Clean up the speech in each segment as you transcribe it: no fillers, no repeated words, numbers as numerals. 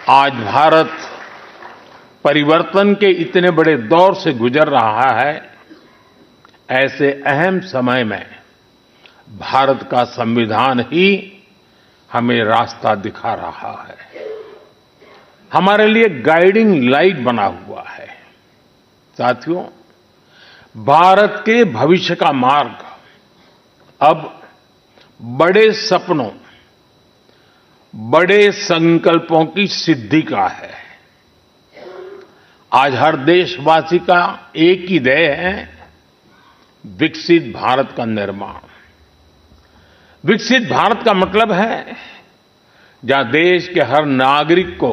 आज भारत परिवर्तन के इतने बड़े दौर से गुजर रहा है। ऐसे अहम समय में भारत का संविधान ही हमें रास्ता दिखा रहा है, हमारे लिए गाइडिंग लाइट बना हुआ है। साथियों, भारत के भविष्य का मार्ग अब बड़े सपनों, बड़े संकल्पों की सिद्धि का है। आज हर देशवासी का एक ही ध्येय है, विकसित भारत का निर्माण। विकसित भारत का मतलब है जहां देश के हर नागरिक को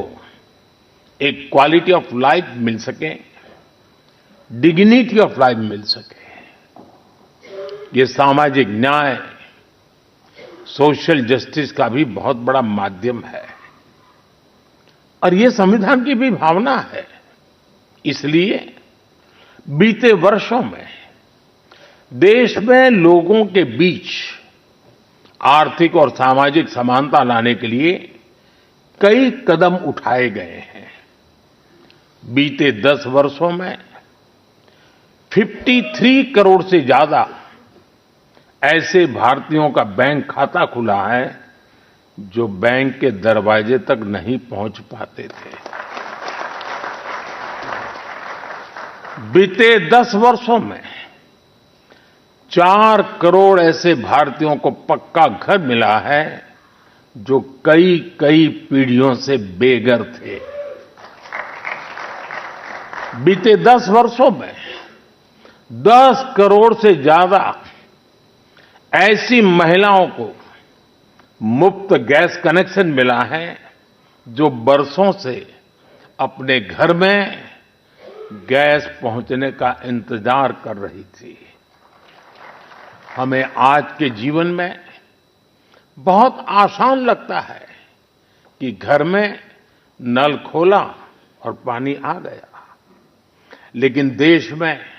एक क्वालिटी ऑफ लाइफ मिल सके, डिग्निटी ऑफ लाइफ मिल सके। ये सामाजिक न्याय, सोशल जस्टिस का भी बहुत बड़ा माध्यम है और ये संविधान की भी भावना है। इसलिए बीते वर्षों में देश में लोगों के बीच आर्थिक और सामाजिक समानता लाने के लिए कई कदम उठाए गए हैं। बीते 10 वर्षों में 53 करोड़ से ज्यादा ऐसे भारतीयों का बैंक खाता खुला है जो बैंक के दरवाजे तक नहीं पहुंच पाते थे। बीते 10 वर्षों में 4 करोड़ ऐसे भारतीयों को पक्का घर मिला है जो कई पीढ़ियों से बेघर थे। बीते 10 वर्षों में 10 करोड़ से ज्यादा ऐसी महिलाओं को मुफ्त गैस कनेक्शन मिला है जो बरसों से अपने घर में गैस पहुंचने का इंतजार कर रही थी। हमें आज के जीवन में बहुत आसान लगता है कि घर में नल खोला और पानी आ गया, लेकिन देश में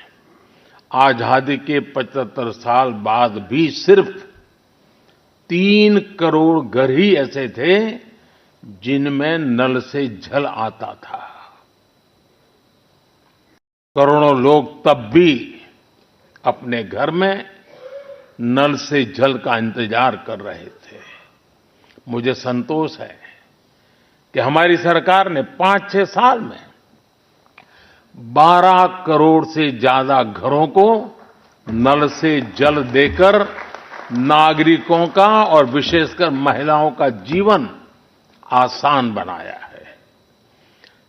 आजादी के 75 साल बाद भी सिर्फ 3 करोड़ घर ही ऐसे थे जिनमें नल से जल आता था। करोड़ों लोग तब भी अपने घर में नल से जल का इंतजार कर रहे थे। मुझे संतोष है कि हमारी सरकार ने 5-6 साल में 12 करोड़ से ज्यादा घरों को नल से जल देकर नागरिकों का और विशेषकर महिलाओं का जीवन आसान बनाया है,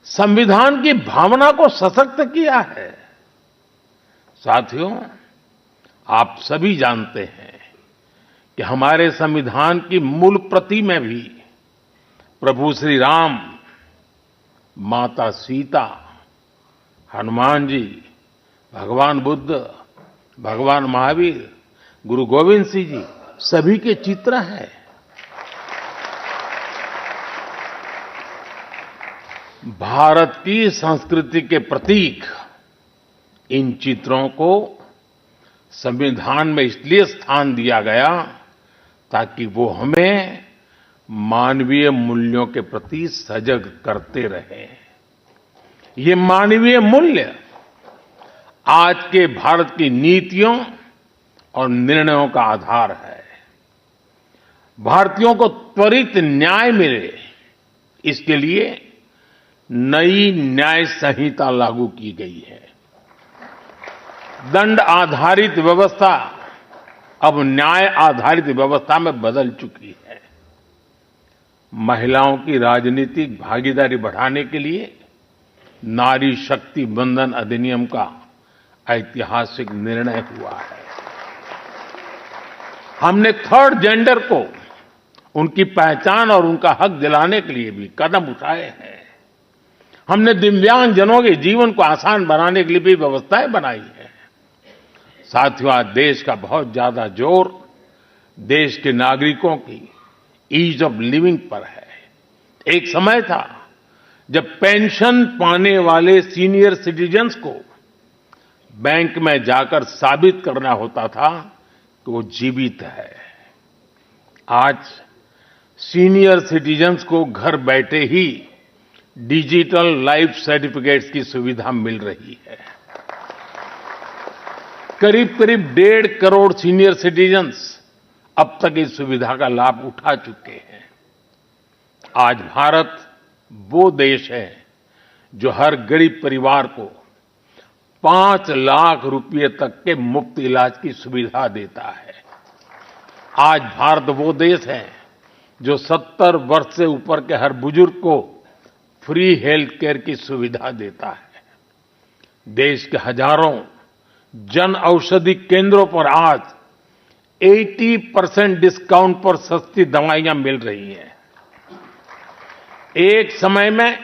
संविधान की भावना को सशक्त किया है। साथियों, आप सभी जानते हैं कि हमारे संविधान की मूल प्रति में भी प्रभु श्री राम, माता सीता, हनुमान जी, भगवान बुद्ध, भगवान महावीर, गुरु गोविंद सिंह जी सभी के चित्र हैं। भारत की संस्कृति के प्रतीक इन चित्रों को संविधान में इसलिए स्थान दिया गया ताकि वो हमें मानवीय मूल्यों के प्रति सजग करते रहें। ये मानवीय मूल्य आज के भारत की नीतियों और निर्णयों का आधार है। भारतीयों को त्वरित न्याय मिले, इसके लिए नई न्याय संहिता लागू की गई है। दंड आधारित व्यवस्था अब न्याय आधारित व्यवस्था में बदल चुकी है। महिलाओं की राजनीतिक भागीदारी बढ़ाने के लिए नारी शक्ति बंधन अधिनियम का ऐतिहासिक निर्णय हुआ है। हमने थर्ड जेंडर को उनकी पहचान और उनका हक दिलाने के लिए भी कदम उठाए हैं। हमने दिव्यांगजनों के जीवन को आसान बनाने के लिए भी व्यवस्थाएं बनाई हैं। साथियों, आज देश का बहुत ज्यादा जोर देश के नागरिकों की ईज ऑफ लिविंग पर है। एक समय था जब पेंशन पाने वाले सीनियर सिटीजन्स को बैंक में जाकर साबित करना होता था कि वो जीवित है। आज सीनियर सिटीजन्स को घर बैठे ही डिजिटल लाइफ सर्टिफिकेट्स की सुविधा मिल रही है। करीब करीब 1.5 करोड़ सीनियर सिटीजन्स अब तक इस सुविधा का लाभ उठा चुके हैं। आज भारत वो देश है जो हर गरीब परिवार को 5 लाख रुपए तक के मुफ्त इलाज की सुविधा देता है। आज भारत वो देश है जो 70 वर्ष से ऊपर के हर बुजुर्ग को फ्री हेल्थ केयर की सुविधा देता है। देश के हजारों जन औषधि केंद्रों पर आज 80% डिस्काउंट पर सस्ती दवाइयां मिल रही हैं। एक समय में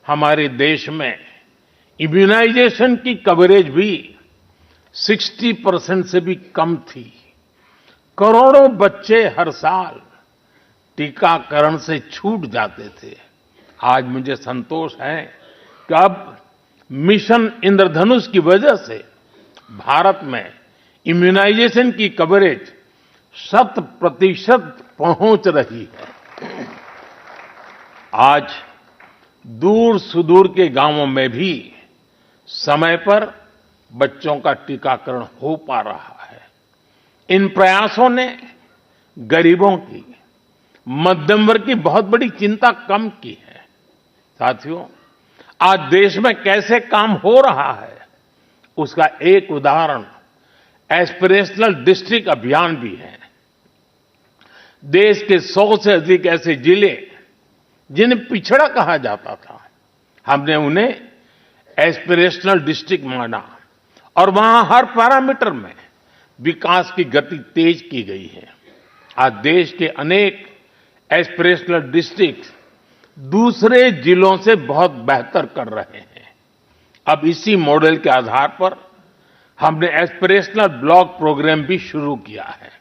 हमारे देश में इम्यूनाइजेशन की कवरेज भी 60% से भी कम थी। करोड़ों बच्चे हर साल टीकाकरण से छूट जाते थे। आज मुझे संतोष है कि अब मिशन इंद्रधनुष की वजह से भारत में इम्यूनाइजेशन की कवरेज 100% पहुंच रही है। आज दूर सुदूर के गांवों में भी समय पर बच्चों का टीकाकरण हो पा रहा है। इन प्रयासों ने गरीबों की, मध्यम वर्ग की बहुत बड़ी चिंता कम की है। साथियों, आज देश में कैसे काम हो रहा है उसका एक उदाहरण एस्पिरेशनल डिस्ट्रिक्ट अभियान भी है। देश के 100 से अधिक ऐसे जिले जिन्हें पिछड़ा कहा जाता था, हमने उन्हें एस्पिरेशनल डिस्ट्रिक्ट माना और वहां हर पैरामीटर में विकास की गति तेज की गई है। आज देश के अनेक एस्पिरेशनल डिस्ट्रिक्ट दूसरे जिलों से बहुत बेहतर कर रहे हैं। अब इसी मॉडल के आधार पर हमने एस्पिरेशनल ब्लॉक प्रोग्राम भी शुरू किया है।